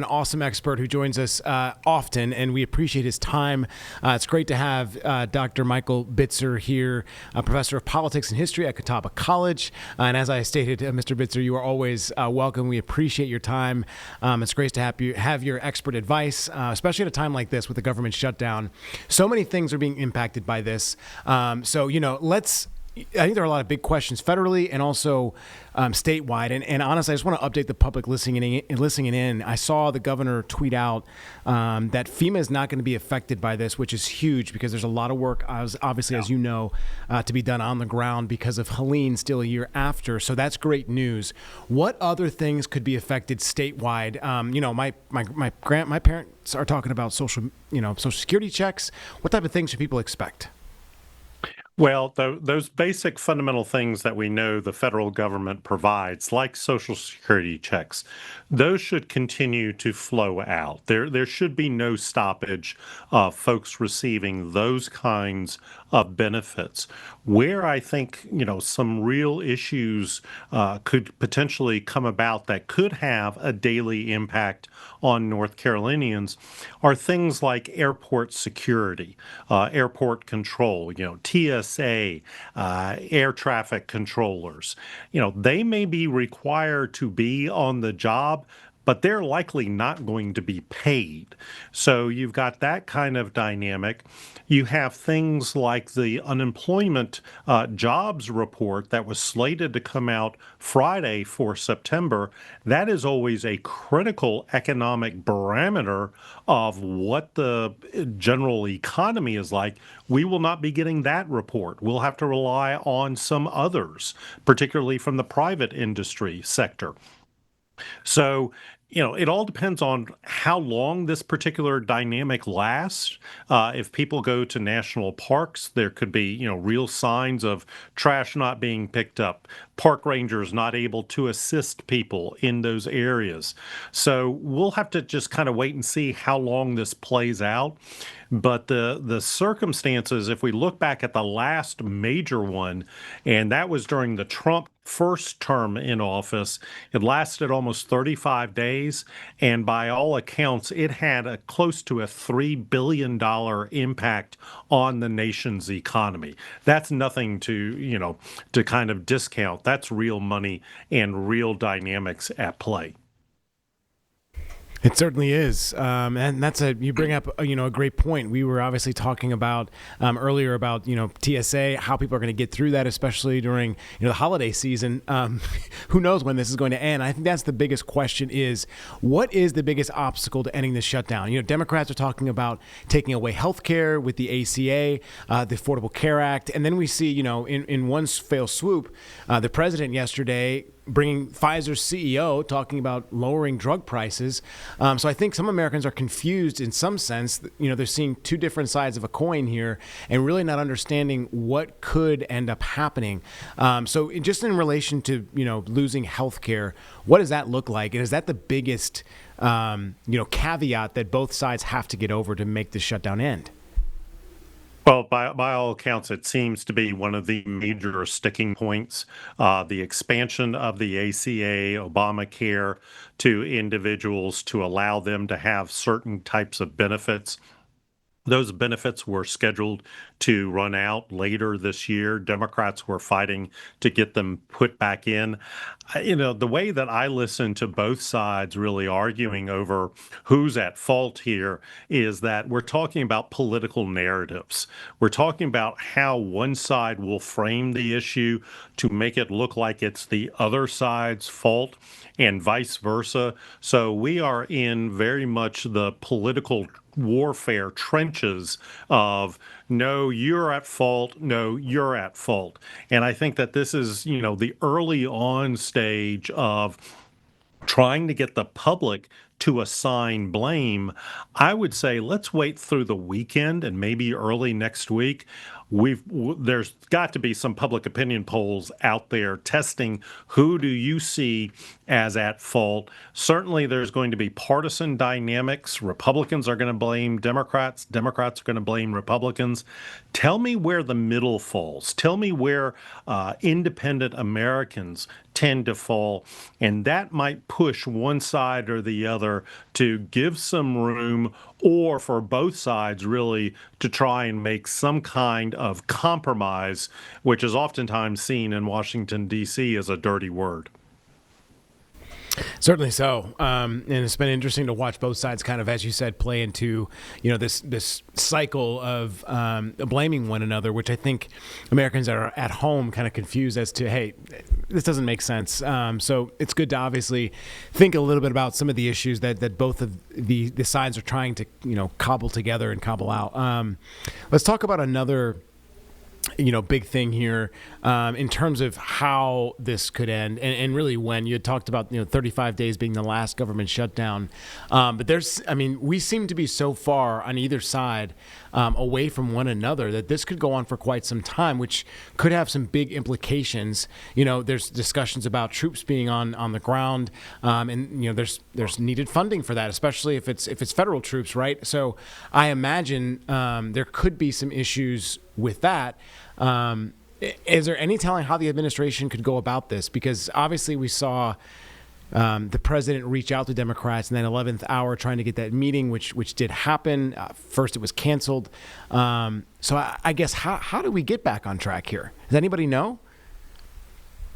An awesome expert who joins us often, and we appreciate his time. It's great to have Dr. Michael Bitzer here, a professor of politics and history at Catawba College. And as I stated, Mr. Bitzer, you are always welcome. We appreciate your time. It's great to have your expert advice, especially at a time like this with the government shutdown. So many things are being impacted by this. I think there are a lot of big questions federally and also statewide. And honestly, I just want to update the public listening in. I saw the governor tweet out that FEMA is not going to be affected by this, which is huge because there's a lot of work, obviously, as you know, to be done on the ground because of Helene still a year after. So that's great news. What other things could be affected statewide? My parents are talking about social security checks. What type of things should people expect? Well, those basic fundamental things that we know the federal government provides, like Social Security checks, those should continue to flow out. There should be no stoppage of folks receiving those kinds of benefits. Where I think, some real issues could potentially come about that could have a daily impact on North Carolinians are things like airport security, airport control, TSA, air traffic controllers. They may be required to be on the job, but they're likely not going to be paid. So you've got that kind of dynamic. You have things like the unemployment jobs report that was slated to come out Friday for September. That is always a critical economic barometer of what the general economy is like. We will not be getting that report. We'll have to rely on some others, particularly from the private industry sector. So, it all depends on how long this particular dynamic lasts. If people go to national parks, there could be, real signs of trash not being picked up, park rangers not able to assist people in those areas. So we'll have to just kind of wait and see how long this plays out. But the circumstances, if we look back at the last major one, and that was during the Trump first term in office, it lasted almost 35 days. And by all accounts, it had close to a $3 billion impact on the nation's economy. That's nothing to kind of discount. That's real money and real dynamics at play. It certainly is, and you bring up a great point. We were obviously talking about earlier about TSA, how people are going to get through that, especially during the holiday season. Who knows when this is going to end? I think that's the biggest question: is what is the biggest obstacle to ending the shutdown? Democrats are talking about taking away health care with the ACA, the Affordable Care Act, and then we see in one fell swoop, the president yesterday bringing Pfizer's CEO talking about lowering drug prices. So I think some Americans are confused in some sense. They're seeing two different sides of a coin here and really not understanding what could end up happening. So just in relation to, losing health care, what does that look like? And is that the biggest, caveat that both sides have to get over to make this shutdown end? Well, by all accounts, it seems to be one of the major sticking points. The expansion of the ACA, Obamacare to individuals to allow them to have certain types of benefits. Those benefits were scheduled to run out later this year. Democrats were fighting to get them put back in. The way that I listen to both sides really arguing over who's at fault here is that we're talking about political narratives. We're talking about how one side will frame the issue to make it look like it's the other side's fault and vice versa. So we are in very much the political warfare trenches of no, you're at fault, no, you're at fault. And I think that this is, the early on stage of trying to get the public to assign blame. I would say let's wait through the weekend and maybe early next week there's got to be some public opinion polls out there testing who do you see as at fault. Certainly, there's going to be partisan dynamics. Republicans are going to blame Democrats. Democrats are going to blame Republicans. Tell me where the middle falls. Tell me where independent Americans tend to fall, and that might push one side or the other to give some room, or for both sides really to try and make some kind of compromise, which is oftentimes seen in Washington, D.C. as a dirty word. Certainly so, and it's been interesting to watch both sides, kind of as you said, play into this cycle of blaming one another, which I think Americans that are at home kind of confused as to, hey, this doesn't make sense. So it's good to obviously think a little bit about some of the issues that both of the sides are trying to cobble together and cobble out. Let's talk about another big thing here in terms of how this could end and really when. You had talked about 35 days being the last government shutdown, but we seem to be so far on either side away from one another that this could go on for quite some time, which could have some big implications. There's discussions about troops being on the ground, and there's needed funding for that, especially if it's federal troops, right? So I imagine there could be some issues with that. Is there any telling how the administration could go about this? Because obviously we saw the president reach out to Democrats in that 11th hour trying to get that meeting, which did happen. First, it was canceled. So I guess how do we get back on track here? Does anybody know?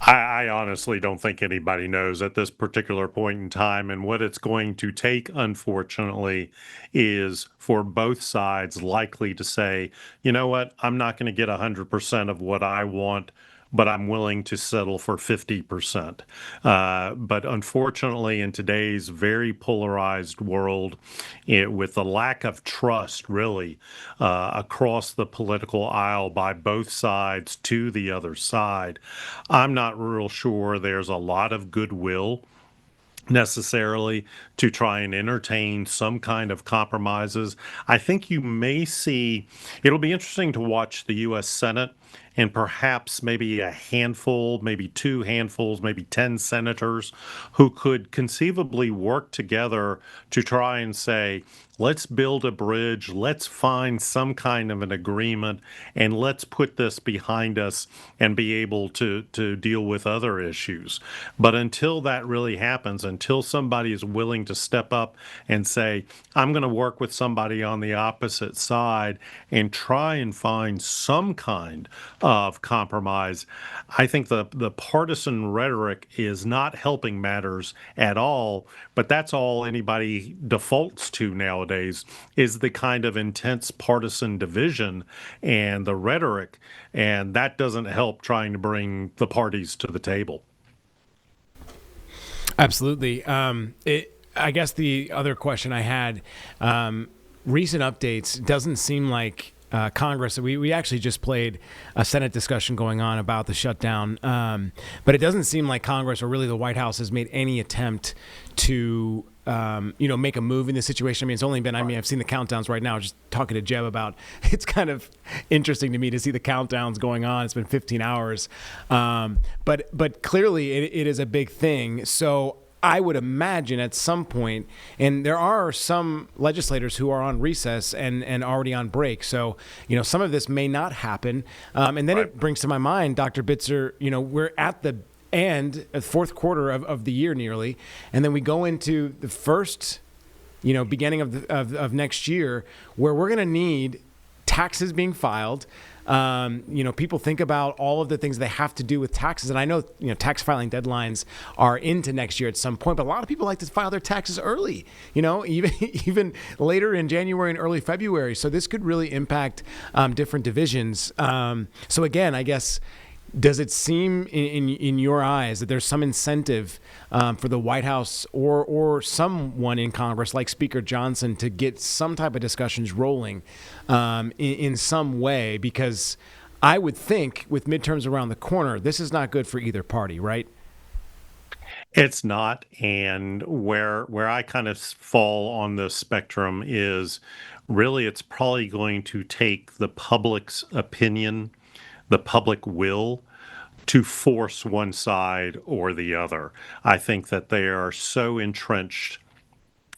I honestly don't think anybody knows at this particular point in time. And what it's going to take, unfortunately, is for both sides likely to say, you know what, I'm not going to get 100% of what I want, but I'm willing to settle for 50%. But unfortunately, in today's very polarized world, with the lack of trust, really, across the political aisle by both sides to the other side, I'm not real sure there's a lot of goodwill necessarily to try and entertain some kind of compromises. I think you may see, it'll be interesting to watch the U.S. Senate and perhaps maybe a handful, maybe two handfuls, maybe 10 senators who could conceivably work together to try and say, let's build a bridge, let's find some kind of an agreement, and let's put this behind us and be able to deal with other issues. But until that really happens, until somebody is willing to step up and say, I'm going to work with somebody on the opposite side and try and find some kind of compromise, I think the partisan rhetoric is not helping matters at all. But that's all anybody defaults to nowadays, is the kind of intense partisan division and the rhetoric, and that doesn't help trying to bring the parties to the table. Absolutely. I guess the other question I had, recent updates, doesn't seem like Congress. We actually just played a Senate discussion going on about the shutdown, but it doesn't seem like Congress or really the White House has made any attempt to make a move in this situation. I mean, it's only been, I've seen the countdowns right now, just talking to Jeb about, it's kind of interesting to me to see the countdowns going on. It's been 15 hours. But clearly it is a big thing. So I would imagine at some point, and there are some legislators who are on recess and already on break. So, some of this may not happen. And then it brings to my mind, Dr. Bitzer, we're at the end, fourth quarter of the year nearly, and then we go into the first, beginning of next year, where we're going to need taxes being filed. People think about all of the things they have to do with taxes, and I know tax filing deadlines are into next year at some point, but a lot of people like to file their taxes early, even later in January and early February. So this could really impact different divisions. So again, I guess, does it seem in your eyes that there's some incentive for the White House or someone in Congress like Speaker Johnson to get some type of discussions rolling in some way? Because I would think with midterms around the corner, this is not good for either party, right? It's not, and where I kind of fall on the spectrum is really it's probably going to take the public's opinion, the public will, to force one side or the other. I think that they are so entrenched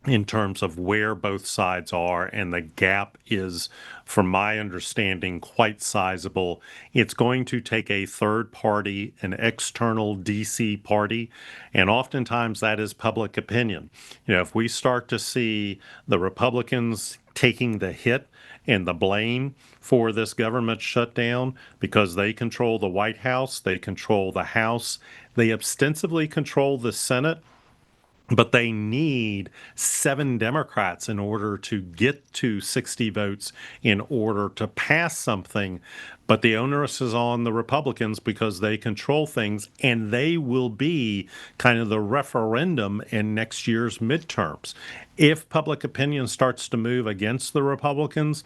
in terms of where both sides are, and the gap is, from my understanding, quite sizable. It's going to take a third party, an external DC party, and oftentimes that is public opinion. If we start to see the Republicans taking the hit and the blame for this government shutdown because they control the White House, they control the House, they ostensibly control the Senate, but they need 7 Democrats in order to get to 60 votes in order to pass something. But the onus is on the Republicans because they control things, and they will be kind of the referendum in next year's midterms. If public opinion starts to move against the Republicans,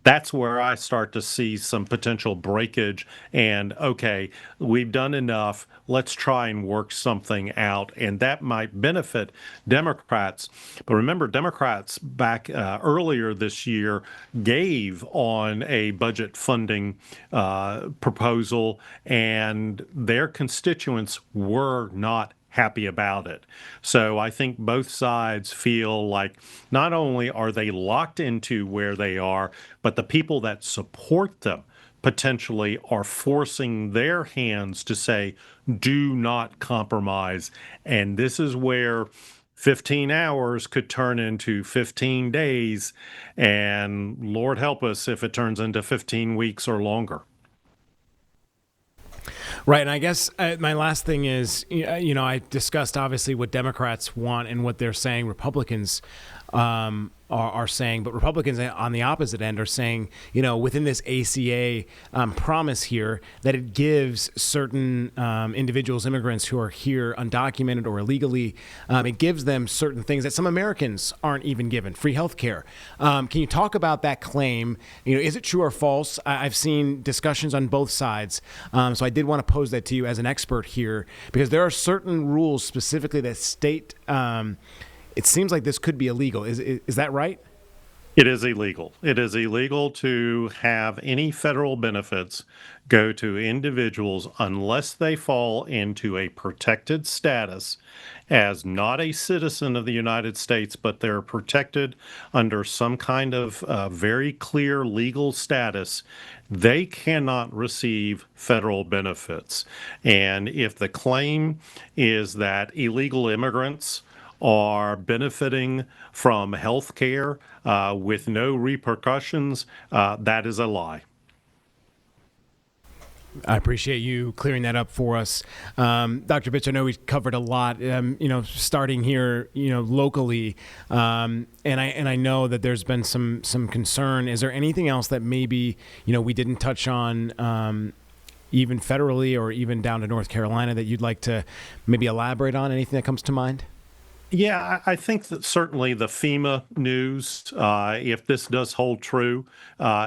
that's where I start to see some potential breakage. And okay, we've done enough. Let's try and work something out. And that might benefit Democrats. But remember, Democrats back earlier this year gave on a budget funding proposal, and their constituents were not happy about it. So I think both sides feel like not only are they locked into where they are, but the people that support them potentially are forcing their hands to say, do not compromise. And this is where 15 hours could turn into 15 days. And Lord help us if it turns into 15 weeks or longer. Right, and I guess my last thing is, I discussed obviously what Democrats want and what they're saying Republicans are saying, but Republicans on the opposite end are saying, within this ACA promise here, that it gives certain individuals, immigrants who are here undocumented or illegally, it gives them certain things that some Americans aren't even given, free health care. Can you talk about that claim? Is it true or false? I've seen discussions on both sides, so I did want to pose that to you as an expert here, because there are certain rules specifically that state it seems like this could be illegal. Is that right? It is illegal. It is illegal to have any federal benefits go to individuals unless they fall into a protected status as not a citizen of the United States, but they're protected under some kind of very clear legal status. They cannot receive federal benefits. And if the claim is that illegal immigrants are benefiting from health care with no repercussions, that is a lie. I appreciate you clearing that up for us. Dr. Bitzer, I know we've covered a lot, starting here, locally. And I know that there's been some concern. Is there anything else that maybe, we didn't touch on, even federally or even down to North Carolina, that you'd like to maybe elaborate on? Anything that comes to mind? Yeah, I think that certainly the FEMA news, if this does hold true,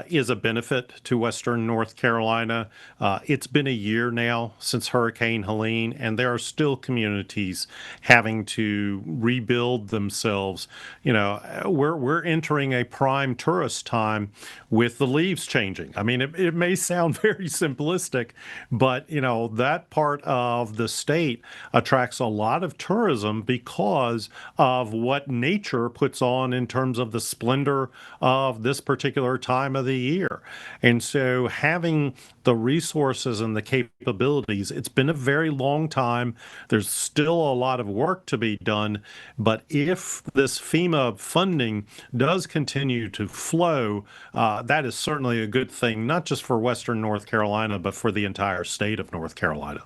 is a benefit to Western North Carolina. It's been a year now since Hurricane Helene, and there are still communities having to rebuild themselves. We're entering a prime tourist time with the leaves changing. I mean, it may sound very simplistic, but that part of the state attracts a lot of tourism because of what nature puts on in terms of the splendor of this particular time of the year. And so having the resources and the capabilities, it's been a very long time. There's still a lot of work to be done. But if this FEMA funding does continue to flow, that is certainly a good thing, not just for Western North Carolina, but for the entire state of North Carolina.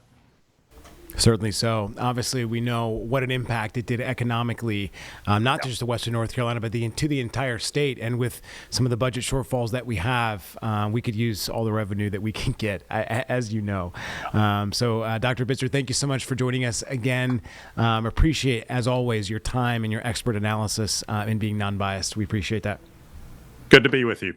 Certainly so. Obviously, we know what an impact it did economically, not just to Western North Carolina, but to the entire state. And with some of the budget shortfalls that we have, we could use all the revenue that we can get, as you know. So, Dr. Bitzer, thank you so much for joining us again. Appreciate, as always, your time and your expert analysis and being non-biased. We appreciate that. Good to be with you.